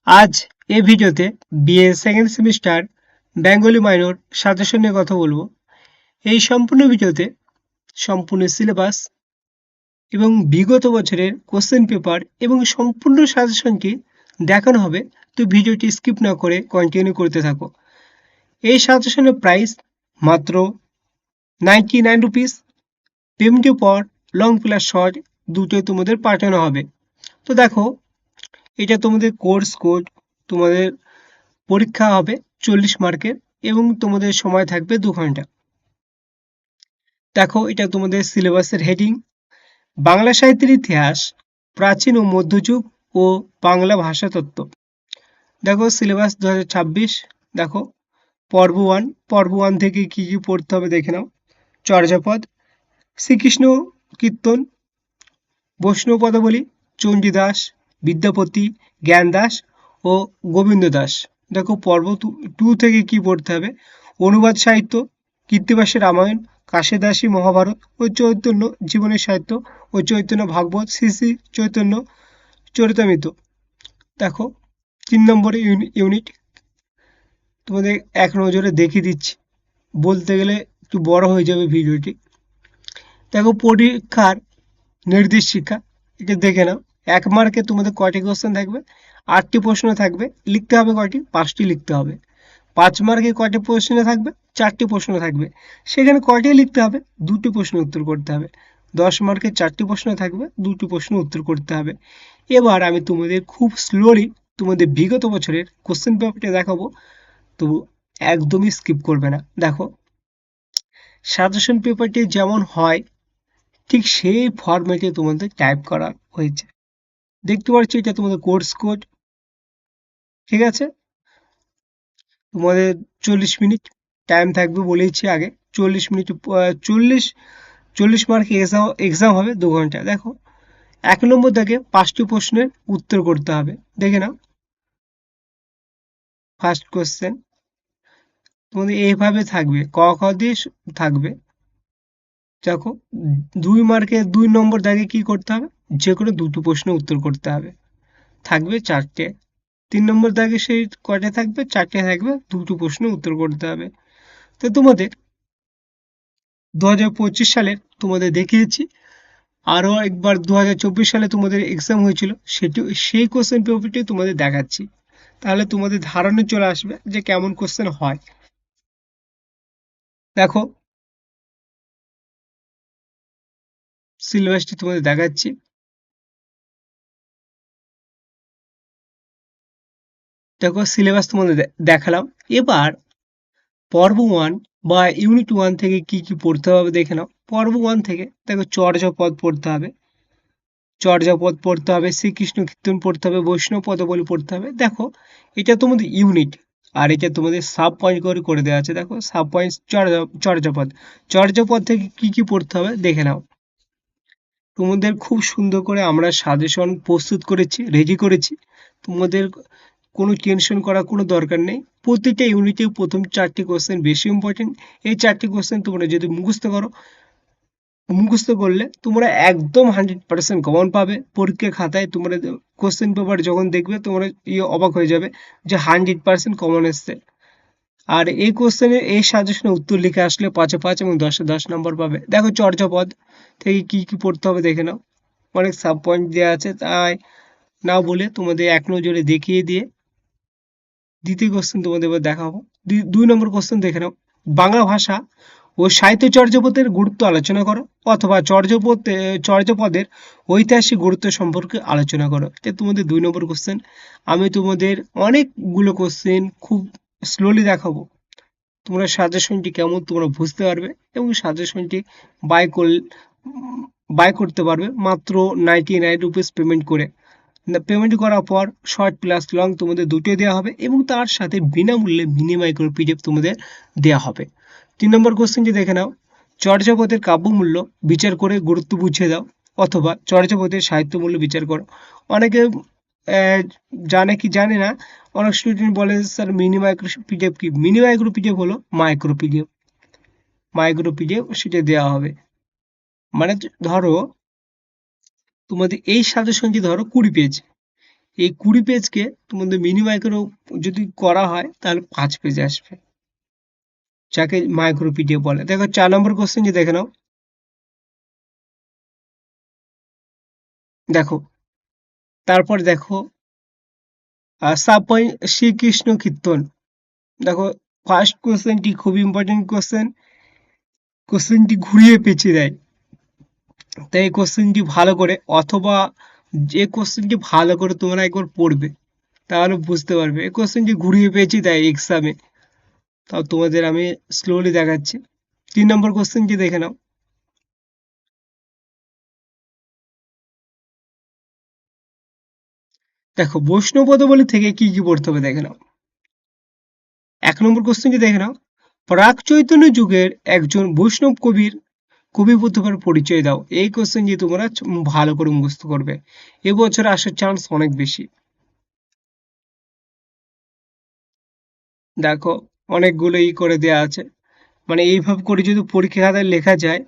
আজ এই ভিডিওতে BA second semester Bengali minor suggestion নিয়ে কথা বলবো। এই সম্পূর্ণ ভিডিওতে সম্পূর্ণ সিলেবাস এবং বিগত বছরের কোশ্চেন পেপার এবং সম্পূর্ণ সাজেশনটি দেখানো হবে। তো ভিডিওটি স্কিপ না করে কন্টিনিউ করতে থাকো। এই সাজেশনের প্রাইস মাত্র 99 রুপিস। পেমেন্টের পর লং প্লাস শর্ট দুটোই তোমাদের পাঠানো হবে। তো দেখো, এটা তোমাদের কোর্স কোড, তোমাদের পরীক্ষা হবে 40 মার্কের এবং তোমাদের সময় থাকবে 2 ঘন্টা। দেখো, এটা তোমাদের সিলেবাসের হেডিং বাংলা সাহিত্যের ইতিহাস, প্রাচীন ও মধ্যযুগ ও বাংলা ভাষাতত্ত্ব। দেখো সিলেবাস 2026। দেখো পর্ব 1 থেকে কি কি পড়তে হবে দেখে নাও। চর্যাপদ, শ্রীকৃষ্ণ কীর্তন, বৈষ্ণব পদাবলী, চণ্ডীদাস, বিদ্যাপতি, জ্ঞানদাস ও গোবিন্দ দাস। দেখো পর্ব 2 থেকে কি পড়তে হবে। অনুবাদ সাহিত্য, কৃত্তিবাসী রামায়ণ, কাশিদাসী মহাভারত ও চৈতন্য জীবনের সাহিত্য ও চৈতন্য ভাগবত, শ্রী শ্রী চৈতন্য চরিতামৃত। দেখো 3 নম্বরে ইউনিট তোমাদের এক নজরে দেখিয়ে দিচ্ছি, বলতে গেলে একটু বড় হয়ে যাবে ভিডিওটি। দেখো পরীক্ষার নির্দিষ্ট শিক্ষা, এটা দেখে নাও। 1 মার্কে তোমাদের কয়টি কোশ্চেন থাকবে? 8টি প্রশ্ন থাকবে। লিখতে হবে কয়টি? 5টি লিখতে হবে। 5 মার্কে কয়টি প্রশ্ন থাকবে? 4টি প্রশ্ন থাকবে। সেখানে কয়টি লিখতে হবে? 2টি প্রশ্ন উত্তর করতে হবে। 10 মার্কে 4টি প্রশ্ন থাকবে, 2টি প্রশ্ন উত্তর করতে হবে। এবার আমি তোমাদের খুব স্লোলি তোমাদের বিগত বছরের কোশ্চেন পেপারটা দেখাবো, তো একদমই স্কিপ করবে না। দেখো সাজেশন পেপারটি যেমন হয় ঠিক সেই ফরম্যাটে তোমাদের টাইপ করা হয়েছে। দেখতে পাচ্ছ এটা তোমাদের কোর্স কোড, ঠিক আছে। তোমাদের 40 মিনিট টাইম থাকবে বলেইছি আগে। 40 মিনিট 40 মার্ক এক্সাম হবে 2 ঘন্টা। দেখো 1 নম্বর দাগে 5টি প্রশ্নের উত্তর করতে হবে। দেখে নাও। ফার্স্ট কোশ্চেন তোমাদের এইভাবে থাকবে, ক খ দিয়ে থাকবে। দেখো 2 মার্কে 2 নম্বর দাগে কি করতে হবে? যে কোনো 2টি প্রশ্ন উত্তর করতে হবে। থাকবে 4টে। 3 নম্বর দাগে সেই কয়টা থাকবে? 4টে থাকবে, 2টি প্রশ্ন উত্তর করতে হবে। তো তোমাদের 2025 সালের তোমাদের দেখিয়েছি, আরও একবার 2024 সালে তোমাদের এক্সাম হয়েছিল, সেই কোশ্চেন পেপারটি তোমাদের দেখাচ্ছি। তাহলে তোমাদের ধারণা চলে আসবে যে কেমন কোশ্চেন হয়। দেখো সিলেবাসটি তোমাদের দেখাচ্ছি। দেখো সিলেবাস তোমাদের দেখালাম। এবার পর্ব 1 বা ইউনিট 1 থেকে কি কি পড়তে হবে দেখে নাও। পর্ব 1 থেকে দেখো চর্যাপদ পড়তে হবে, শ্রীকৃষ্ণ কীর্তন পড়তে হবে, বৈষ্ণব পদাবলী পড়তে হবে। দেখো এটা তোমাদের ইউনিট, আর এটা তোমাদের সাব পয়েন্ট করে করে দেওয়া আছে। দেখো সাব পয়েন্ট চর্যাপদ। চর্যাপদ থেকে কি কি পড়তে হবে দেখে নাও। তোমাদের খুব সুন্দর করে আমরা সাজেশন প্রস্তুত করেছি, রেডি করেছি। তোমাদের কোনো টেনশন করার কোনো দরকার নেই। প্রতিটা ইউনিটে প্রথম 4টি কোশ্চেন বেশি ইম্পর্টেন্ট। এই 4টি কোশ্চেন তোমরা যদি মুখস্থ করলে তোমরা একদম 100% কমন পাবে। পরীক্ষার খাতায় তোমরা কোশ্চেন পেপার যখন দেখবে তোমরা অবাক হয়ে যাবে যে 100% কমন এসছে। আর এই কোশ্চেনের এই সাজেশনের উত্তর লিখে আসলে 5-এ 5 এবং 10-এ 10 নম্বর পাবে। দেখো চর্যাপদ থেকে কি কি পড়তে হবে দেখে নাও। অনেক সাব পয়েন্ট দেওয়া আছে, তাই না বলে তোমাদের এক নজরে দেখিয়ে দিয়ে দ্বিতীয় কোশ্চেন তোমাদের এবার দেখাবো। 2 নম্বর কোশ্চেন দেখে নাও। বাংলা ভাষা ও সাহিত্য চর্যাপদের গুরুত্ব আলোচনা করো, অথবা চর্যাপদের ঐতিহাসিক গুরুত্ব সম্পর্কে আলোচনা করো। এটা তোমাদের 2 নম্বর কোশ্চেন। আমি তোমাদের অনেকগুলো কোশ্চেন খুব স্লোলি দেখাবো। তোমরা সাজেশনটি কেমন তোমরা বুঝতে পারবে এবং সাজেশনটি বাই করতে পারবে মাত্র 99 রুপিস পেমেন্ট করে। পেমেন্ট করার পর শর্ট প্লাস লং তোমাদের দুটোই দেওয়া হবে এবং তার সাথে বিনামূল্যে মিনি মাইক্রো পিডিএফ তোমাদের দেওয়া হবে। 3 নম্বর কোশ্চেনটি দেখে নাও। চর্যাপদের কাব্যমূল্য বিচার করে গুরুত্ব বুঝিয়ে দাও, অথবা চর্যাপদের সাহিত্য মূল্য বিচার করো। অনেকে জানে কি জানে না, অনেক স্টুডেন্ট বলে স্যার মিনি মাইক্রো পিডিএফ কি? মিনি মাইক্রো পিডিএফ হলো মাইক্রো পিডিএফ সেটা দেওয়া হবে। মানে ধরো তোমাদের এই সাজেশনটি ধরো 20 পেজ, এই 20 পেজকে তোমাদের মিনি মাইক্রো যদি করা হয় তাহলে 5 পেজ আসবে, যাকে মাইক্রো পিডিএফ বলে। দেখো 4 নম্বর কোশ্চেন যে দেখে নাও। দেখো তারপর দেখো সাব পয়েন্ট শ্রীকৃষ্ণ কীর্তন। দেখো ফার্স্ট কোশ্চেনটি খুব ইম্পর্টেন্ট কোশ্চেন, কোশ্চেনটি ঘুরিয়ে পেঁচিয়ে দেয়। তাই এই কোশ্চেনটি ভালো করে, অথবা যে কোশ্চেনটি ভালো করে তোমরা একবার পড়বে তাহলে বুঝতে পারবে। এই কোশ্চেনটি ঘুরিয়ে পেঁচিয়ে দেয় এক্সামে, তাও তোমাদের আমি স্লোলি দেখাচ্ছি। 3 নম্বর কোশ্চেনটি দেখে নাও। দেখো বৈষ্ণবপদাবলী থেকে কি কি পড়তে হবে দেখে নাও। 1 নম্বর কোশ্চেনটি দেখে নাও, প্রাক চৈতন্য যুগের একজন বৈষ্ণব কবির কবি প্রতিভার পরিচয় দাও। এই কোশ্চেনটি তোমরা ভালো করে মুখস্থ করবে, এবছর আসার চান্স অনেক বেশি। দেখো অনেকগুলো করে দেয়া আছে, মানে এইভাবে করে যদি পরীক্ষা খাতায় লেখা যায়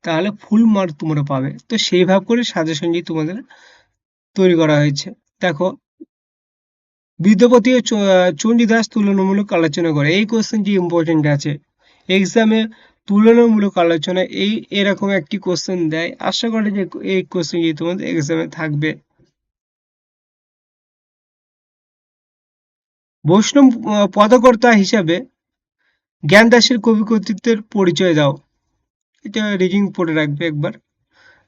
তাহলে ফুল মার্ক তোমরা পাবে। তো সেইভাবে করে সাজেশনটি তোমাদের তৈরি করা হয়েছে। দেখো বিদ্যাপতি ও চণ্ডীদাস তুলনামূলক আলোচনা করে, এই কোশ্চেনটি ইম্পর্টেন্ট আছে এক্সামে। তুলনামূলক আলোচনা এরকম একটি কোশ্চেন দেয়, আশা করি যে এই কোশ্চেনটি তোমাদের এক্সামে থাকবে। বৈষ্ণব পদকর্তা হিসাবে জ্ঞানদাসের কবি কর্তৃত্বের পরিচয় দাও। এটা রিডিং পড়ে রাখবে একবার।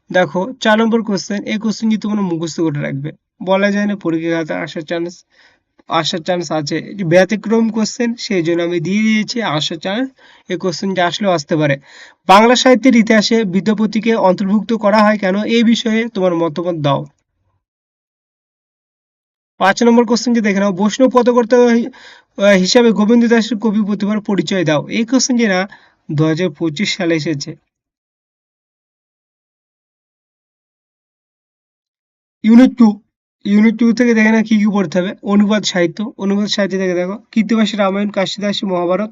দেখো 4 নম্বর কোশ্চেন, এই কোশ্চেনটি তোমরা মুখস্থ করে রাখবে, বলা যায় না পরীক্ষা খাতা আসার চান্স আছে। এটি ব্যতিক্রম কোশ্চেন, সেই জন্য আমি দিয়ে দিয়েছি আসার চান্স, এই কোশ্চেনটি আসলেও আসতে পারে। বাংলা সাহিত্যের ইতিহাসে বিদ্যাপতিকে অন্তর্ভুক্ত করা হয় কেন, এই বিষয়ে তোমার মতামত দাও। 5 নম্বর কোশ্চেনটি দেখে নাও, বৈষ্ণব পদকর্তা হিসাবে গোবিন্দ দাসের কবি প্রতিভার পরিচয় দাও। এই কোশ্চেনটি না 2025 সালে এসেছে। ইউনিট টু, ইউনিট টু থেকে দেখে না কি কি পড়তে হবে। অনুবাদ সাহিত্য থেকে দেখো কৃত্তিবাসী রামায়ণ, কাশিদাসী মহাভারত,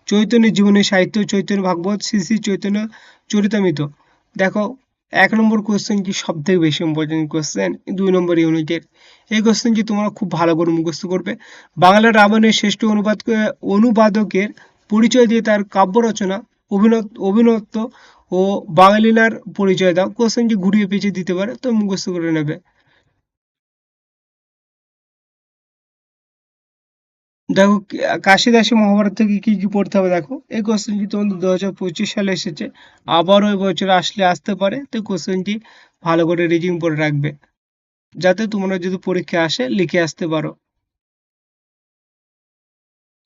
চৈতন্য জীবনী সাহিত্য, চৈতন্য ভাগবত, শ্রী শ্রী চৈতন্য চরিতামৃত। দেখো 1 নম্বর কোশ্চেনটি সব থেকে বেশি ইম্পর্টেন্ট কোশ্চেন 2 নম্বর ইউনিটের। এই কোশ্চেনটি তোমরা খুব ভালো করে মুখস্থ করবে। বাংলা রামায়ণের শ্রেষ্ঠ অনুবাদকের পরিচয় দিয়ে তার কাব্য রচনা, অভিনত্ব ও বাঙালিনার পরিচয় দাও। কোশ্চেনটি ঘুরিয়ে পেঁচিয়ে দিতে পারে, তো মুখস্থ করে নেবে। দেখো কাশিদাসী মহাভারত থেকে কি কি পড়তে হবে দেখো। এই কোশ্চেনটি তোমাদের 2025 সালে এসেছে, আবারও এই বছর আসতে পারে, তো কোশ্চেনটি ভালো করে রিডিং পড়ে রাখবে, যাতে তোমরা যদি পরীক্ষা আসে লিখে আসতে পারো।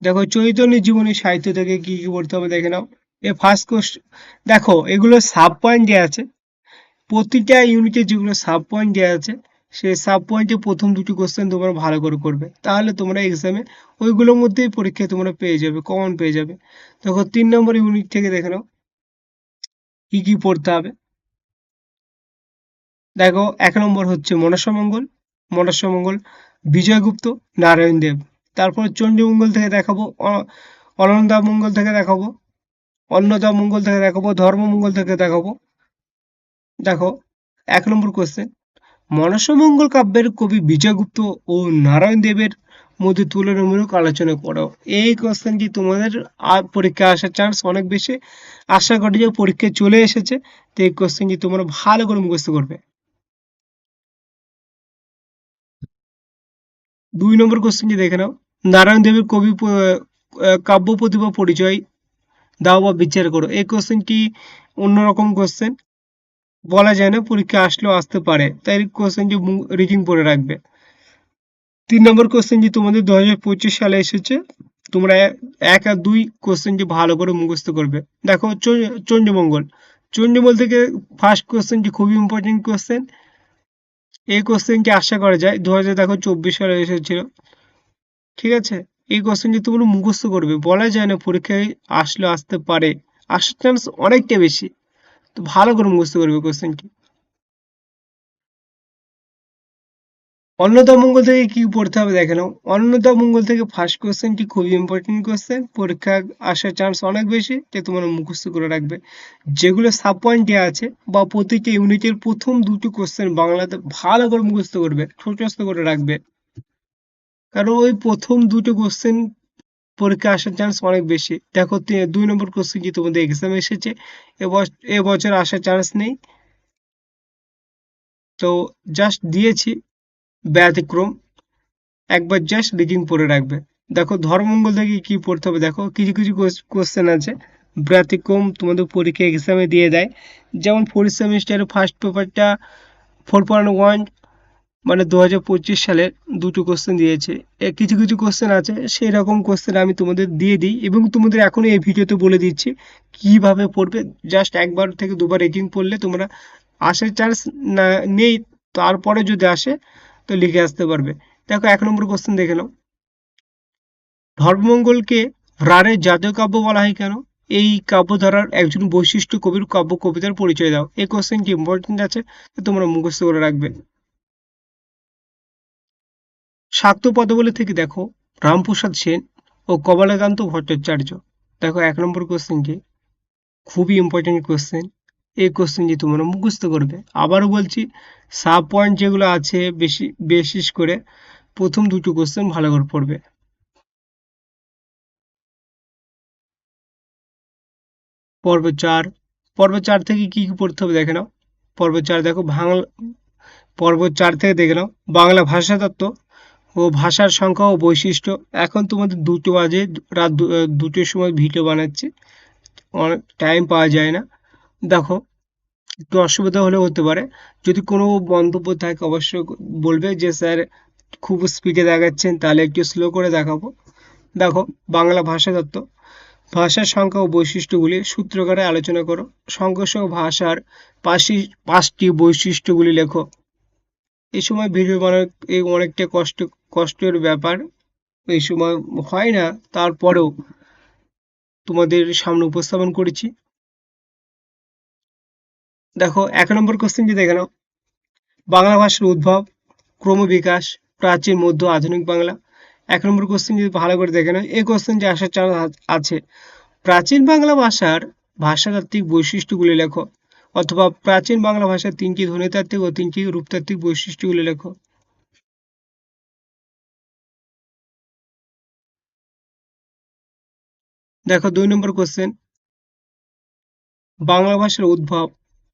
দেখো চৈতন্য জীবনী সাহিত্য থেকে কি কি পড়তে হবে দেখে নাও। এ ফার্স্ট কোশ্চেন, দেখো এগুলো সাব পয়েন্ট দেওয়া আছে, প্রতিটা ইউনিটে যেগুলো সাব পয়েন্ট দেওয়া আছে সেই সাব পয়েন্টে প্রথম দুটি কোশ্চেন তোমরা ভালো করে করবে, তাহলে তোমরা এক্সামে ওইগুলোর মধ্যেই পরীক্ষায় তোমরা পেয়ে যাবে, কমন পেয়ে যাবে। দেখো 3 নম্বর ইউনিট থেকে দেখে নাও কি কি পড়তে হবে। দেখো 1 নম্বর হচ্ছে মনসামঙ্গল বিজয়গুপ্ত, নারায়ণ দেব। তারপর চণ্ডীমঙ্গল থেকে দেখাবো, অনন্দামঙ্গল থেকে দেখাবো, অন্নদামঙ্গল থেকে দেখাবো, ধর্মমঙ্গল থেকে দেখাবো। দেখো 1 নম্বর কোশ্চেন, মনসামঙ্গল কাব্যের কবি বিজয়গুপ্ত ও নারায়ণ দেবের মধ্যে তুলনামূলক আলোচনা করো। এই কোশ্চেনটি তোমাদের পরীক্ষায় আসার চান্স অনেক বেশি, আশা করি যে পরীক্ষায় চলে এসেছে, তো এই কোশ্চেনটি তোমরা ভালো করে মুখস্থ করবে। 2 নম্বর কোশ্চেনটি দেখে নাও, নারায়ণ দেবের কাব্য প্রতিভা পরিচয় দাও বা বিচার করো। এই কোশ্চেনটি অন্যরকম কোশ্চেন, বলা যায় না পরীক্ষা আসলেও আসতে পারে, তাই কোশ্চেনটি রিডিং পড়ে রাখবে। 3 নম্বর কোশ্চেনটি তোমাদের 2025 সালে এসেছে, তোমরা 1 আর 2 কোশ্চেনটি ভালো করে মুখস্থ করবে। দেখো চণ্ডীমঙ্গল, চণ্ডীমঙ্গল থেকে ফার্স্ট কোশ্চেনটি খুবই ইম্পর্টেন্ট কোশ্চেন। এই কোশ্চেনটি আশা করা যায় 2024 সালে এসেছিল, ঠিক আছে। এই কোশ্চেনটি তোমরা মুখস্থ করবে, বলা যায় না পরীক্ষায় আসলে আসতে পারে, আসার চান্স অনেকটা বেশি, তো ভালো করে মুখস্থ করবে কোশ্চেনটি। অন্নদামঙ্গল থেকে কি পড়তে হবে দেখে নাও। অন্নদামঙ্গল থেকে ফার্স্ট কোশ্চেনটি খুবই ইম্পর্টেন্ট কোশ্চেন, পরীক্ষা আসার চান্স অনেক বেশি, যে তোমরা মুখস্থ করে রাখবে। যেগুলো সাব পয়েন্টে আছে বা প্রতিটি ইউনিটের প্রথম দুটো কোশ্চেন বাংলাতে ভালো করে মুখস্থ করবে, ছোটস্থ করে রাখবে, কারণ ওই প্রথম দুটো কোশ্চেন পরীক্ষা আসার চান্স অনেক বেশি। দেখো 2 নম্বর কোশ্চেন কি তোমাদের এক্সামে এসেছে, এবছর আসার চান্স নেই, তো জাস্ট দিয়েছি ব্যতিক্রম, একবার জাস্ট রিডিং পড়ে রাখবে। দেখো ধর্মমঙ্গল থেকে কি পড়তে হবে দেখো, কিছু কিছু কোশ্চেন আছে ব্যতিক্রম তোমাদের পরীক্ষা এক্সামে দিয়ে দেয়। যেমন ফোর্থ সেমিস্টারের ফার্স্ট পেপারটা 4.1, মানে 2025 সালের দুটো কোশ্চেন দিয়েছে। কিছু কিছু কোশ্চেন আছে সেই রকম কোশ্চেন আমি তোমাদের দিয়ে দিই, এবং তোমাদের এখন এই ভিডিওতে বলে দিচ্ছি কিভাবে পড়বে। জাস্ট একবার থেকে দুবার রিডিং পড়লে তোমরা আসার চান্স না নেই, তারপরে যদি আসে তো লিখে আসতে পারবে। দেখো 1 নম্বর কোশ্চেন দেখে নাও, ধর্মমঙ্গলকে রাঢ়ের জাতীয় কাব্য বলা হয় কেন? এই কাব্যধারার একজন বৈশিষ্ট্য কবির কাব্য কবিতার পরিচয় দাও। এই কোশ্চেনটি ইম্পর্টেন্ট আছে, তোমরা মুখস্থ করে রাখবে। শাক্ত পদাবলী থেকে দেখো রামপ্রসাদ সেন ও কমলাকান্ত ভট্টাচার্য। দেখো 1 নম্বর কোশ্চেনটি খুবই ইম্পর্টেন্ট কোশ্চেন, এই কোশ্চেনটি তোমরা মুখস্থ করবে। আবারও বলছি, সাব পয়েন্ট যেগুলো আছে বিশেষ করে প্রথম দুটো কোশ্চেন ভালো করে পড়বে। পর্ব 4, পর্ব 4 থেকে কি কি পড়তে হবে দেখে নাও। পর্ব 4 দেখো পর্ব 4 থেকে দেখে নাও বাংলা ভাষাতত্ত্ব ও ভাষার সংখ্যা ও বৈশিষ্ট্য। এখন তোমাদের 2টো বাজে, রাত 2টোর সময় ভিডিও বানাচ্ছি, অনেক টাইম পাওয়া যায় না। দেখো একটু অসুবিধা হলেও হতে পারে, যদি কোনো মন্তব্য থাকে অবশ্যই বলবে যে স্যার খুব স্পিডে দেখাচ্ছেন, তাহলে একটু স্লো করে দেখাবো। দেখো বাংলা ভাষাতত্ত্ব, ভাষার সংখ্যা ও বৈশিষ্ট্যগুলি সূত্রকারে আলোচনা করো। সংখ্যাসহ ভাষার 5টি বৈশিষ্ট্যগুলি লেখো। এই সময় ভিডিও বানানো অনেকটা কষ্টের ব্যাপার, এই সময় হয় না, তারপরেও তোমাদের সামনে উপস্থাপন করেছি। দেখো 1 নম্বর কোশ্চেনটি দেখে নাও, বাংলা ভাষার উদ্ভব, ক্রমবিকাশ, প্রাচীন মধ্য আধুনিক বাংলা। 1 নম্বর কোশ্চেন যদি ভালো করে দেখে নাও, এই কোশ্চেনটি আসার চান্স আছে। প্রাচীন বাংলা ভাষার ভাষাতাত্ত্বিক বৈশিষ্ট্যগুলি লেখো, অথবা প্রাচীন বাংলা ভাষার 3টি ধ্বনিতাত্ত্বিক ও 3টি রূপতাত্ত্বিক বৈশিষ্ট্যগুলি লেখো। দেখো 2 নম্বর কোশ্চেন, বাংলা ভাষার উদ্ভব,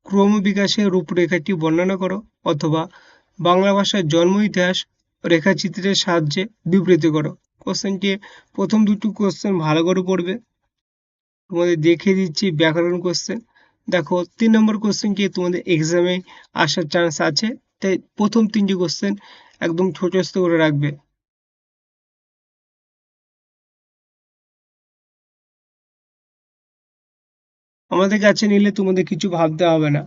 ক্রমবিকাশের রূপরেখাটি বর্ণনা করো, অথবা বাংলা ভাষার জন্ম ইতিহাস রেখাচিত্রের সাহায্যে বিবৃত করো। কোশ্চেনটি প্রথম দুটো কোশ্চেন ভালো করে পড়বে, তোমাদের দেখিয়ে দিচ্ছি ব্যাকরণ কোশ্চেন। দেখো 3 নম্বর কোশ্চেনটি তোমাদের এক্সামে আসার চান্স আছে, তাই প্রথম 3টি কোশ্চেন একদম ছোটস্থ করে রাখবে। আমাদের কাছে নিলে তোমাদের কিছু ভাবতে হবে না,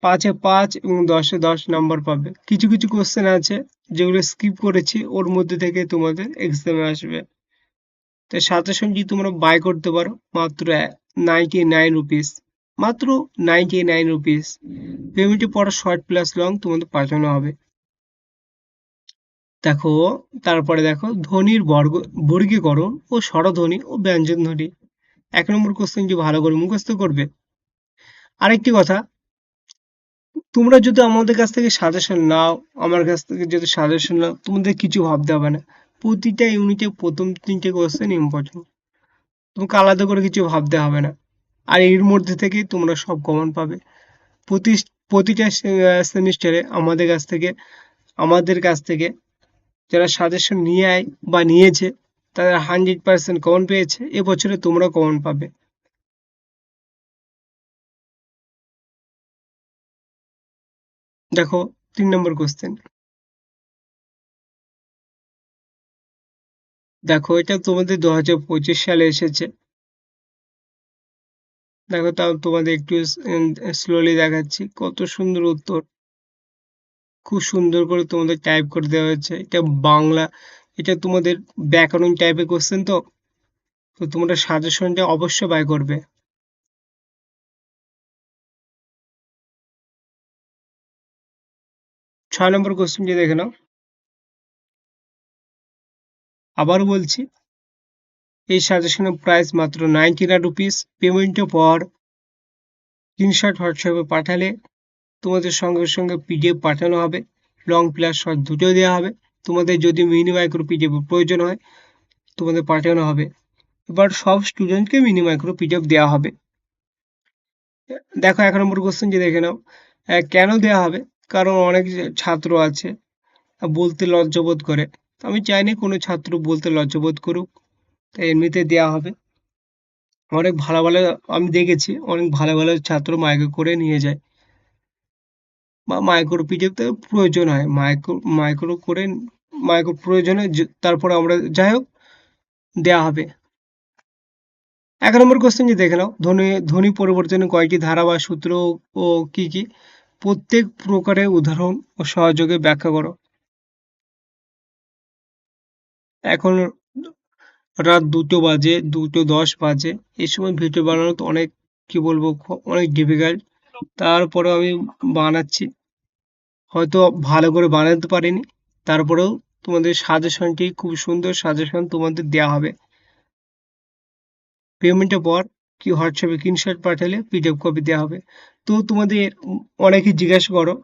5-এ 5 এবং 10-এ 10 নাম্বার পাবে। কিছু কিছু কোশ্চেন আছে যেগুলো স্কিপ করেছি, ওর মধ্যে থেকে তোমাদের এক্সামে আসবে। তাই সাজেশনটি তোমরা বাই করতে পারো মাত্র 99 রুপিস, মাত্র 99 রুপিস। পেমেন্টের পর শর্ট প্লাস লং তোমাদের পাঠানো হবে। দেখো তারপরে দেখো ধ্বনির বর্গীকরণ ও স্বরধ্বনি ও ব্যঞ্জনধ্বনি। 1 নম্বর কোশ্চেনটি ভালো করে মুখস্থ করবে। আরেকটি কথা, তোমরা যদি আমাদের কাছ থেকে সাজেশন নাও, আমার কাছ থেকে যদি সাজেশন নাও, তোমাদের কিছু ভাবতে হবে না। প্রতিটা ইউনিটে প্রথম 3টে কোশ্চেন ইম্পর্টেন্ট, তোমাকে আলাদা করে কিছু ভাবতে হবে না। আর এর মধ্যে থেকেই তোমরা সব কমন পাবে। প্রতি প্রতিটা সেমিস্টারে আমাদের কাছ থেকে যারা সাজেশন নিয়ে আয় বা নিয়েছে, তারা 100% কমন পেয়েছে। এবছরে তোমরা কমন পাবে। দেখো 3 নম্বর কোশ্চেন, দেখো এটা তোমাদের 2025 সালে এসেছে। দেখো তাও তোমাদের একটু স্লোলি দেখাচ্ছি, কত সুন্দর উত্তর, খুব সুন্দর করে তোমাদের টাইপ করে দেওয়া হয়েছে। এটা বাংলা, এটা তোমাদের ব্যাকরণ টাইপের কোশ্চেন, তো তো তোমরা সাজেশনটা অবশ্যই বাই করবে। 6 নম্বর কোশ্চেনটি দেখে নাও। আবার বলছি, এই সাজেশনের প্রাইস মাত্র 99 রুপিস। পেমেন্ট পর স্ক্রিনশট হোয়াটসঅ্যাপে পাঠালে তোমাদের সঙ্গে সঙ্গে পিডিএফ পাঠানো হবে, লং প্লাস শর্ট দুটোই দেওয়া হবে। তোমাদের যদি মিনি মাইক্রো পিডিএফ প্রয়োজন হয় তোমাদের পাঠানো হবে। এবার সব স্টুডেন্টকে মিনি মাইক্রো পিডিএফ দেওয়া হবে। দেখো 1 নম্বর কোশ্চেন যে দেখে নাও, কেন দেওয়া হবে? কারণ অনেক ছাত্র আছে বলতে লজ্জাবোধ করে। আমি চাইনি কোনো ছাত্র বলতে লজ্জাবোধ করুক, তাই এমনিতে দেওয়া হবে। অনেক ভালো ভালো, আমি দেখেছি অনেক ভালো ভালো ছাত্র মাইক্রো করে নিয়ে যায়, বা মাইক্রো পিডিএফ তো প্রয়োজন হয়, মাইক্রো করে মাইক্রো প্রয়োজনে তারপরে আমরা যাই হোক দেওয়া হবে। 1 নম্বর কোশ্চেন যে দেখে নাও, ধ্বনি পরিবর্তনের কয়টি ধারা বা সূত্র ও কি কি? প্রত্যেক প্রকারের উদাহরণ ও সহযোগে ব্যাখ্যা করো। এখন রাত 2টো বাজে, 2:10 বাজে, এই সময় ভিডিও বানানো তো অনেক, কি বলবো, অনেক ডিফিকাল্ট। তারপরেও আমি বানাচ্ছি, হয়তো ভালো করে বানাতে পারিনি, তারপরেও তোমাদের সাজেশনটি খুব সুন্দর সাজেশন তোমাদের দেওয়া হবে। পেমেন্টের পর কি হোয়াটসঅ্যাপে স্ক্রিনশট পাঠালে পিডিএফ কপি দেওয়া হবে। তো তোমাদের অনেকেই জিজ্ঞাসা করো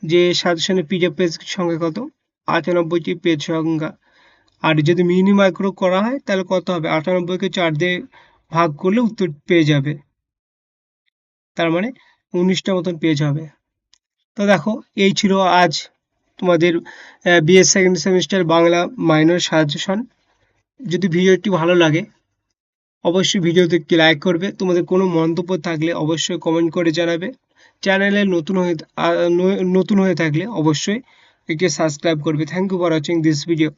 যে সাজেশনের পিডিএফ পেজ সংখ্যা কত? 98টি পেজ সংখ্যা। আর যদি মিনি মাইক্রো করা হয় তাহলে কত হবে? 98কে 4 দিয়ে ভাগ করলে উত্তর পেয়ে যাবে, তার মানে 19টা মতন পেজ হবে। তো দেখো, এই ছিল আজ তোমাদের BS second semester Bangla minor suggestion. যদি ভিডিওটি ভালো লাগে অবশ্যই ভিডিওতে একটি লাইক করবে। তোমাদের কোনো মন্তব্য থাকলে অবশ্যই কমেন্ট করে জানাবে। চ্যানেলে নতুন হয়ে থাকলে অবশ্যই একটি সাবস্ক্রাইব করবে। Thank you for watching this video.